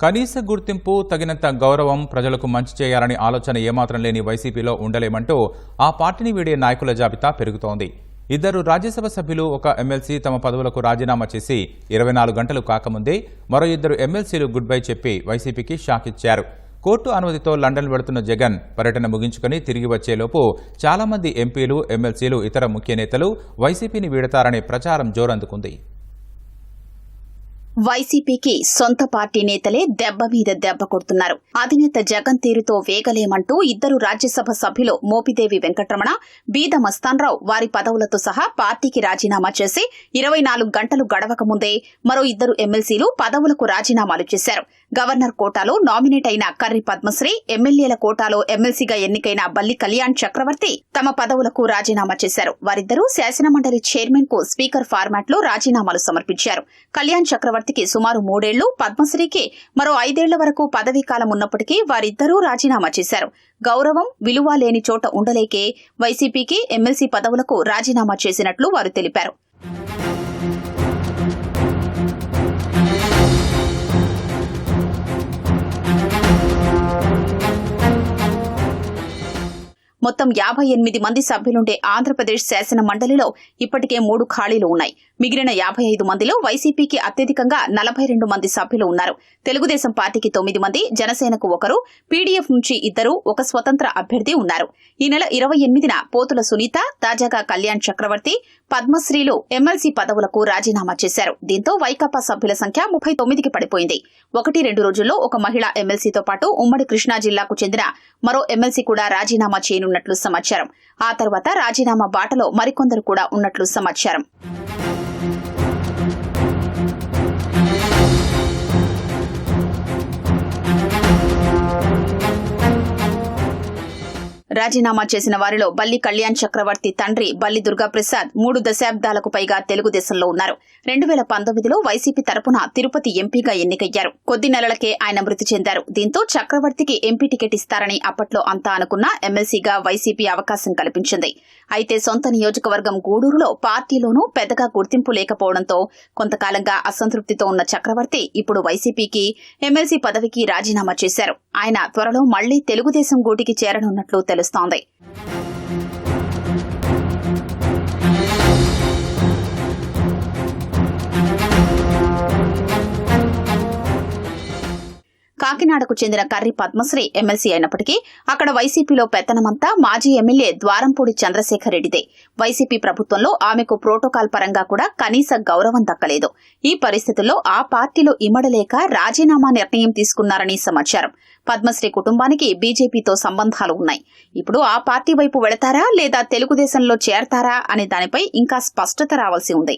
కనీస గుర్తింపు, తగినంత గౌరవం, ప్రజలకు మంచి చేయాలని ఆలోచన ఏమాత్రం లేని వైసీపీలో ఉండలేమంటూ ఆ పార్టీని వీడే నాయకుల జాబితా పెరుగుతోంది. 2 రాజ్యసభ సభ్యులు, 1 ఎమ్మెల్సీ తమ పదవులకు రాజీనామా చేసి 24 గంటలు కాకముందే మరో 2 ఎమ్మెల్సీలు గుడ్ బై చెప్పి వైసీపీకి షాక్ ఇచ్చారు. కోర్టు అనుమతితో లండన్ వెళుతున్న జగన్ పర్యటన ముగించుకుని తిరిగి వచ్చేలోపు చాలా మంది ఎంపీలు, ఎమ్మెల్సీలు, ఇతర ముఖ్య నేతలు వైసీపీని వీడతారనే ప్రచారం జోరందుకుంది. వైసీపీకి సొంత పార్టీ నేతలే దెబ్బ మీద దెబ్బ కొడుతున్నారు. అధినేత జగన్ తీరుతో వేగలేమంటూ 2 రాజ్యసభ సభ్యులు మోపిదేవి వెంకటరమణ, బీద మస్తాన్రావు వారి పదవులతో సహా పార్టీకి రాజీనామా చేసి 24 గంటలు గడవక ముందే మరో 2 ఎమ్మెల్సీలు పదవులకు రాజీనామాలు చేశారు. గవర్నర్ కోటాలో నామినేట్ అయిన కర్రి పద్మశ్రీ, ఎమ్మెల్యేల కోటాలో ఎమ్మెల్సీగా ఎన్నికైన బల్లి కళ్యాణ్ చక్రవర్తి తమ పదవులకు రాజీనామా చేశారు. వారిద్దరూ శాసనమండలి చైర్మన్ కు స్పీకర్ ఫార్మాట్ లో రాజీనామాలు సమర్పించారు. కళ్యాణ్ చక్రవర్తికి సుమారు 3 ఏళ్లు, పద్మశ్రీకి మరో 5 ఏళ్ల వరకు పదవీ కాలం ఉన్నప్పటికీ వారిద్దరూ రాజీనామా చేశారు. గౌరవం, విలువ లేని చోట ఉండలేకే వైసీపీకి ఎమ్మెల్సీ పదవులకు రాజీనామా చేసినట్లు వారు తెలిపారు. మొత్తం 58 మంది సభ్యులుండే ఆంధ్రప్రదేశ్ శాసన మండలిలో ఇప్పటికే 3 ఖాళీలు ఉన్నాయి. మిగిలిన 55 మందిలో వైసీపీకి అత్యధికంగా 42 మంది సభ్యులు ఉన్నారు. తెలుగుదేశం పార్టీకి 9 మంది, జనసేనకు 1, పీడీఎఫ్ నుంచి 2, 1 స్వతంత్ర అభ్యర్థి ఉన్నారు. ఈ నెల 28న పోతుల సునీత, తాజాగా కళ్యాణ్ చక్రవర్తి, పద్మశ్రీలు ఎమ్మెల్సీ పదవులకు రాజీనామా చేశారు. దీంతో వైకాపా సభ్యుల సంఖ్య 39కి పడిపోయింది. 1-2 రోజుల్లో ఒక మహిళా ఎమ్మెల్సీతో పాటు ఉమ్మడి కృష్ణా జిల్లాకు చెందిన మరో ఎమ్మెల్సీ కూడా రాజీనామా చేయనున్నట్లు సమాచారం. ఆ తర్వాత రాజీనామా బాటలో మరికొందరు కూడా ఉన్నట్లు సమాచారం. రాజీనామా చేసిన వారిలో బల్లి కళ్యాణ్ చక్రవర్తి తండ్రి బల్లి దుర్గాప్రసాద్ 3 దశాబ్దాలకు పైగా తెలుగుదేశంలో ఉన్నారు. 2019లో వైసీపీ తరపున తిరుపతి ఎంపీగా ఎన్నికయ్యారు. కొద్ది నెలలకే ఆయన మృతి చెందారు. దీంతో చక్రవర్తికి ఎంపీ టికెట్ ఇస్తారని అప్పట్లో అంతా అనుకున్న ఎమ్మెల్సీగా వైసీపీ అవకాశం కల్పించింది. అయితే సొంత నియోజకవర్గం గూడూరులో పార్టీలోనూ పెద్దగా గుర్తింపు లేకపోవడంతో కొంతకాలంగా అసంతృప్తితో ఉన్న చక్రవర్తి ఇప్పుడు వైసీపీకి ఎమ్మెల్సీ పదవికి రాజీనామా చేశారు. ఆయన త్వరలో మళ్లీ తెలుగుదేశం గూటికి చేరనున్నట్లు తెలుస్తోంది. కాకినాడకు చెందిన కర్రి పద్మశ్రీ ఎమ్మెల్సీ అయినప్పటికీ అక్కడ వైసీపీలో పెత్తనమంతా మాజీ ఎమ్మెల్యే ద్వారంపూడి చంద్రశేఖర్ రెడ్డిదే. వైసీపీ ప్రభుత్వంలో ఆమెకు ప్రోటోకాల్ పరంగా కూడా కనీస గౌరవం దక్కలేదు. ఈ పరిస్థితుల్లో ఆ పార్టీలో ఇమడలేక రాజీనామా నిర్ణయం తీసుకున్నారని సమాచారం. పద్మశ్రీ కుటుంబానికి బీజేపీతో సంబంధాలు ఉన్నాయి. ఇప్పుడు ఆ పార్టీ వైపు వెళతారా లేదా తెలుగుదేశంలో చేరతారా అనే దానిపై ఇంకా స్పష్టత రావాల్సి ఉంది.